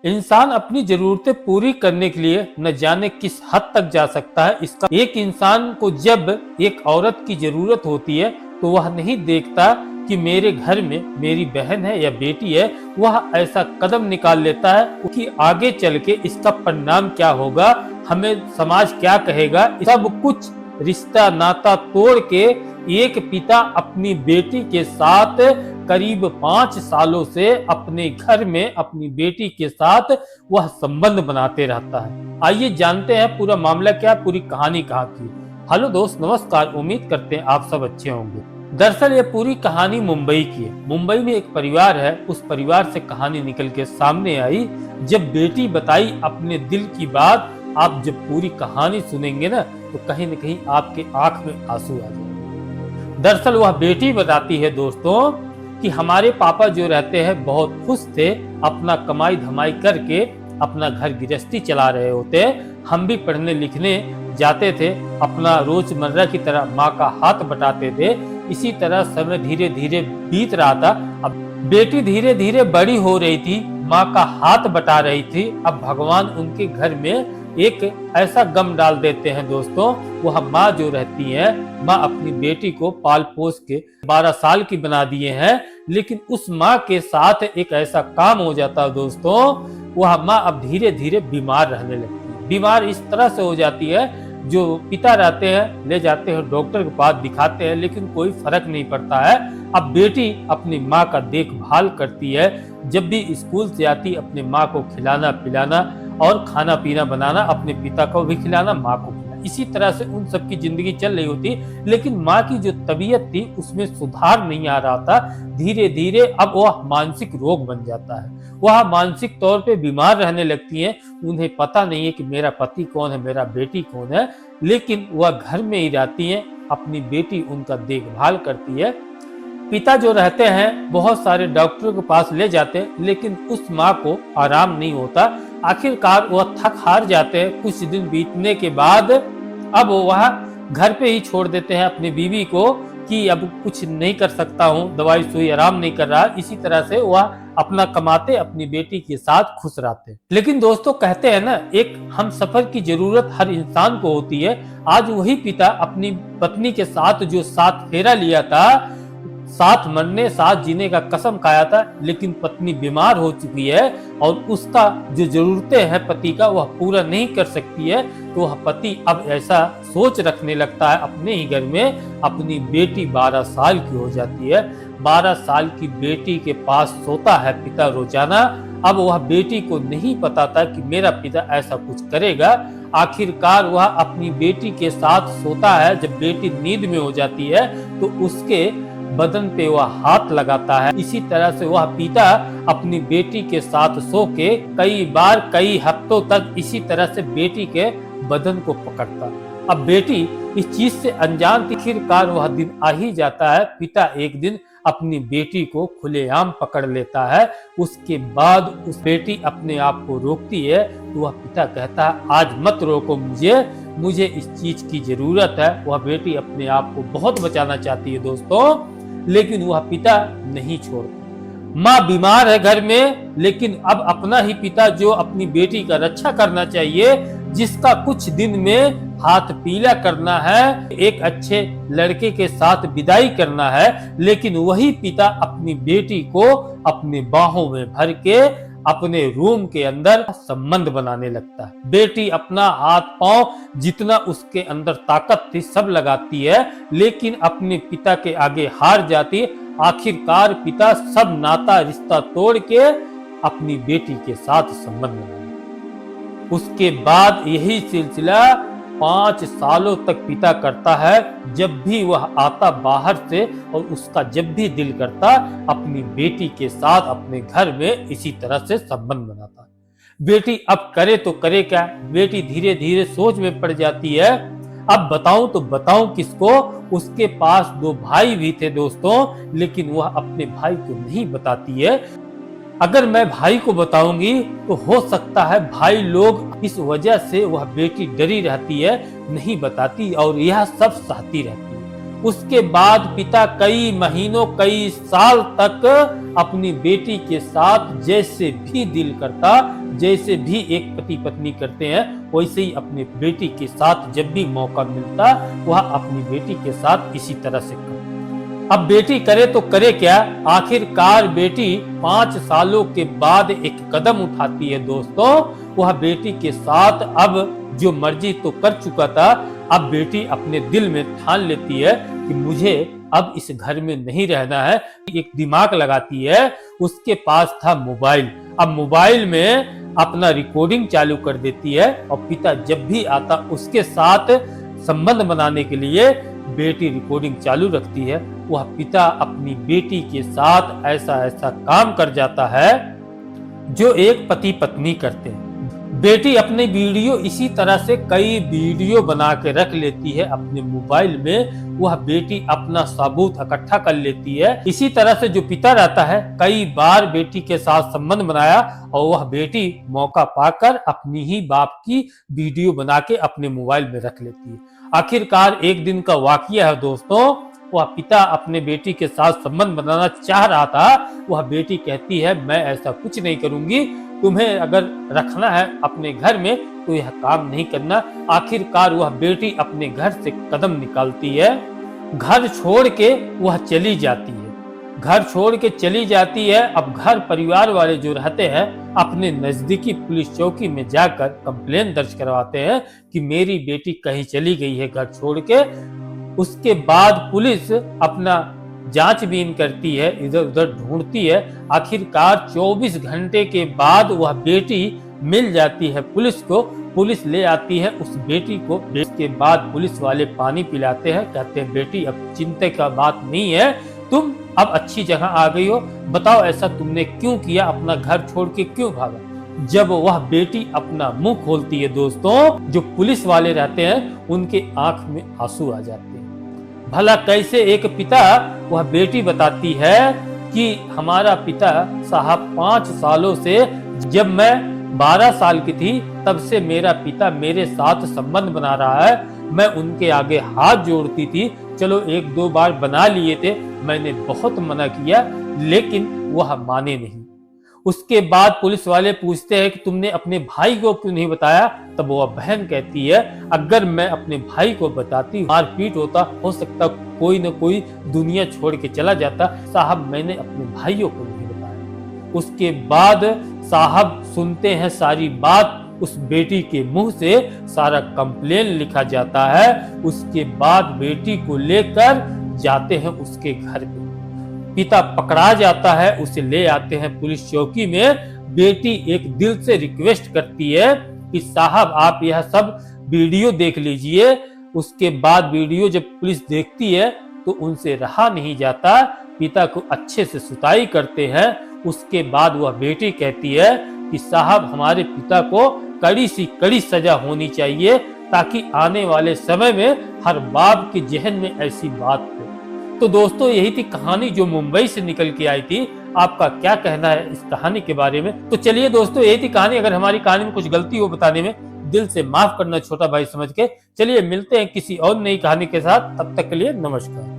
इंसान अपनी जरूरतें पूरी करने के लिए न जाने किस हद तक जा सकता है। इसका एक इंसान को जब एक औरत की जरूरत होती है तो वह नहीं देखता कि मेरे घर में मेरी बहन है या बेटी है, वह ऐसा कदम निकाल लेता है कि आगे चल के इसका परिणाम क्या होगा, हमें समाज क्या कहेगा। सब कुछ रिश्ता नाता तोड़ के एक पिता अपनी बेटी के साथ करीब 5 सालों से अपने घर में अपनी बेटी के साथ वह संबंध बनाते रहता है। आइए जानते हैं पूरा मामला क्या, पूरी कहानी कहाँ की। हेलो दोस्त, नमस्कार। उम्मीद करते हैं आप सब अच्छे होंगे। दरअसल ये पूरी कहानी मुंबई की है। मुंबई में एक परिवार है, उस परिवार से कहानी निकल के सामने आई। जब बेटी बताई अपने दिल की बात, आप जब पूरी कहानी सुनेंगे ना तो कहीं न कहीं आपके आंख में आंसू आ जाएंगे। दरअसल वह बेटी बताती है दोस्तों कि हमारे पापा जो रहते हैं बहुत खुश थे, अपना कमाई धमाई करके अपना घर गृहस्थी चला रहे होते। हम भी पढ़ने लिखने जाते थे, अपना रोजमर्रा की तरह माँ का हाथ बटाते थे। इसी तरह समय धीरे धीरे बीत रहा था। अब बेटी धीरे धीरे बड़ी हो रही थी, माँ का हाथ बटा रही थी। अब भगवान उनके घर में एक ऐसा गम डाल देते हैं दोस्तों, वह माँ जो रहती है, माँ अपनी बेटी को पाल पोस के 12 साल की बना दिए हैं, लेकिन उस माँ के साथ एक ऐसा काम हो जाता है दोस्तों, वह माँ अब धीरे धीरे बीमार रहने लगती है। बीमार इस तरह से हो जाती है, जो पिता रहते हैं ले जाते हैं डॉक्टर के पास, दिखाते हैं, लेकिन कोई फर्क नहीं पड़ता है। अब बेटी अपनी माँ का देखभाल करती है, जब भी स्कूल से आती अपनी माँ को खिलाना पिलाना और खाना पीना बनाना, अपने पिता को भी खिलाना, माँ को खिलाना। इसी तरह से उन सबकी जिंदगी चल रही होती, लेकिन माँ की जो तबीयत थी उसमें सुधार नहीं आ रहा था। धीरे धीरे अब वह मानसिक रोग बन जाता है, वह मानसिक तौर पे बीमार रहने लगती हैं। उन्हें पता नहीं है कि मेरा पति कौन है, मेरा बेटी कौन है, लेकिन वह घर में ही रहती है, अपनी बेटी उनका देखभाल करती है। पिता जो रहते हैं बहुत सारे डॉक्टरों के पास ले जाते हैं, लेकिन उस माँ को आराम नहीं होता। आखिरकार वह थक हार जाते हैं। कुछ दिन बीतने के बाद अब वह घर पे ही छोड़ देते हैं अपनी बीवी को कि अब कुछ नहीं कर सकता हूँ, दवाई सुई आराम नहीं कर रहा। इसी तरह से वह अपना कमाते, अपनी बेटी के साथ खुश रहते। लेकिन दोस्तों कहते हैं ना, एक हम सफर की जरूरत हर इंसान को होती है। आज वही पिता अपनी पत्नी के साथ जो साथ फेरा लिया था, साथ मरने साथ जीने का कसम खाया था, लेकिन पत्नी बीमार हो चुकी है और उसका जो जरूरतें हैं पति का वह पूरा नहीं कर सकती है। तो वह पति अब ऐसा सोच रखने लगता है अपने ही घर में। अपनी बेटी 12 साल की हो जाती है, 12 साल की बेटी के पास सोता है पिता रोजाना। अब वह बेटी को नहीं पता था कि मेरा पिता ऐसा कुछ करेगा। आखिरकार वह अपनी बेटी के साथ सोता है। जब बेटी नींद में हो जाती है तो उसके बदन पे वह हाथ लगाता है। इसी तरह से वह पिता अपनी बेटी के साथ सो के कई बार कई हफ्तों तक इसी तरह से बेटी के बदन को पकड़ता। अब बेटी इस चीज से अनजान थी। आखिरकार वह दिन आ ही जाता है, पिता एक दिन अपनी बेटी को खुलेआम पकड़ लेता है। उसके बाद उस बेटी अपने आप को रोकती है तो वह पिता कहता है आज मत रोको मुझे इस चीज की जरूरत है। वह बेटी अपने आप को बहुत बचाना चाहती है दोस्तों, लेकिन वह पिता नहीं छोड़ता। माँ बीमार है घर में, लेकिन अब अपना ही पिता जो अपनी बेटी का रक्षा करना चाहिए, जिसका कुछ दिन में हाथ पीला करना है, एक अच्छे लड़के के साथ विदाई करना है, लेकिन वही पिता अपनी बेटी को अपनी बाहों में भर के अपने रूम के अंदर संबंध बनाने लगता है। बेटी अपना हाथ पांव जितना उसके अंदर ताकत थी सब लगाती है, लेकिन अपने पिता के आगे हार जाती है। आखिरकार पिता सब नाता रिश्ता तोड़ के अपनी बेटी के साथ संबंध बनाता। उसके बाद यही सिलसिला 5 सालों तक पिता करता है। जब भी वह आता बाहर से और उसका जब भी दिल करता, अपनी बेटी के साथ अपने घर में इसी तरह से संबंध बनाता। बेटी अब करे तो करे क्या, बेटी धीरे धीरे सोच में पड़ जाती है। अब बताऊं तो बताऊं किसको। उसके पास 2 भाई भी थे दोस्तों, लेकिन वह अपने भाई को नहीं बताती है। अगर मैं भाई को बताऊंगी तो हो सकता है भाई लोग इस वजह से वह बेटी डरी रहती है, नहीं बताती और यह सब सहती रहती है। उसके बाद पिता कई महीनों कई साल तक अपनी बेटी के साथ जैसे भी दिल करता, जैसे भी एक पति पत्नी करते हैं, वैसे ही अपनी बेटी के साथ जब भी मौका मिलता वह अपनी बेटी के साथ इसी तरह से करता। अब बेटी करे तो करे क्या, आखिरकार बेटी 5 सालों के बाद एक कदम उठाती है दोस्तों। वह बेटी के साथ अब जो मर्जी तो कर चुका था, अब बेटी अपने दिल में ठान लेती है कि मुझे अब इस घर में नहीं रहना है। एक दिमाग लगाती है, उसके पास था मोबाइल। अब मोबाइल में अपना रिकॉर्डिंग चालू कर देती है और पिता जब भी आता उसके साथ संबंध बनाने के लिए बेटी रिकॉर्डिंग चालू रखती है। वह पिता अपनी बेटी के साथ ऐसा ऐसा काम कर जाता है जो एक पति पत्नी करते हैं। बेटी अपने वीडियो इसी तरह से कई वीडियो बना के रख लेती है अपने मोबाइल में। वह बेटी अपना सबूत इकट्ठा कर लेती है। इसी तरह से जो पिता रहता है कई बार बेटी के साथ संबंध बनाया और वह बेटी मौका पाकर अपनी ही बाप की वीडियो बना के अपने मोबाइल में रख लेती है। आखिरकार एक दिन का वाकया है दोस्तों, वह पिता अपने बेटी के साथ संबंध बनाना चाह रहा था। वह बेटी कहती है मैं ऐसा कुछ नहीं करूंगी, तुम्हें अगर रखना है अपने घर में तो यह काम नहीं करना। आखिरकार वह बेटी अपने घर से कदम निकालती है, घर छोड़ के वह चली जाती है। घर छोड़ के चली जाती है। अब घर परिवार वाले जो रहते हैं अपने नजदीकी पुलिस चौकी में जाकर कंप्लेन दर्ज करवाते हैं कि मेरी बेटी कहीं चली गई है घर छोड़ के। उसके बाद पुलिस अपना जांचबीन करती है, इधर उधर ढूंढती है। आखिरकार 24 घंटे के बाद वह बेटी मिल जाती है पुलिस को। पुलिस ले आती है उस बेटी को। इसके बाद पुलिस वाले पानी पिलाते हैं, कहते हैं बेटी अब चिंता का बात नहीं है, तुम अब अच्छी जगह आ गई हो, बताओ ऐसा तुमने क्यों किया, अपना घर छोड़ के क्यों भागा। जब वह बेटी अपना मुंह खोलती है दोस्तों, जो पुलिस वाले रहते हैं उनके आंख में आंसू आ जाते हैं। भला कैसे एक पिता, वह बेटी बताती है कि हमारा पिता साहब 5 सालों से, जब मैं 12 साल की थी तब से मेरा पिता मेरे साथ संबंध बना रहा है। मैं उनके आगे हाथ जोड़ती थी, चलो 1-2 बार बना लिए थे, मैंने बहुत मना किया लेकिन वह माने नहीं। उसके बाद पुलिस वाले पूछते हैं कि तुमने अपने भाई को क्यों नहीं बताया। तब वह बहन कहती है अगर मैं अपने भाई को बताती मारपीट होता, हो सकता कोई न कोई दुनिया छोड़ के चला जाता। साहब मैंने अपने भाइयों को नहीं बताया। उसके बाद साहब सुनते हैं सारी बात, उस बेटी के मुंह से सारा कंप्लेन लिखा जाता है। उसके बाद बेटी को लेकर जाते हैं उसके घर पे। पिता पकड़ा जाता है, उसे ले आते हैं पुलिस चौकी में। बेटी एक दिल से रिक्वेस्ट करती है कि साहब आप यह सब वीडियो देख लीजिए। उसके बाद वीडियो जब पुलिस देखती है तो उनसे रहा नहीं जाता, पिता को अच्छे से सुताई करते हैं। उसके बाद वह बेटी कहती है कि साहब हमारे पिता को कड़ी सी कड़ी सजा होनी चाहिए ताकि आने वाले समय में हर बाप के जहन में ऐसी बात हो। तो दोस्तों यही थी कहानी जो मुंबई से निकल के आई थी। आपका क्या कहना है इस कहानी के बारे में? तो चलिए दोस्तों यही थी कहानी। अगर हमारी कहानी में कुछ गलती हो बताने में, दिल से माफ करना छोटा भाई समझ के। चलिए मिलते हैं किसी और नई कहानी के साथ, तब तक के लिए नमस्कार।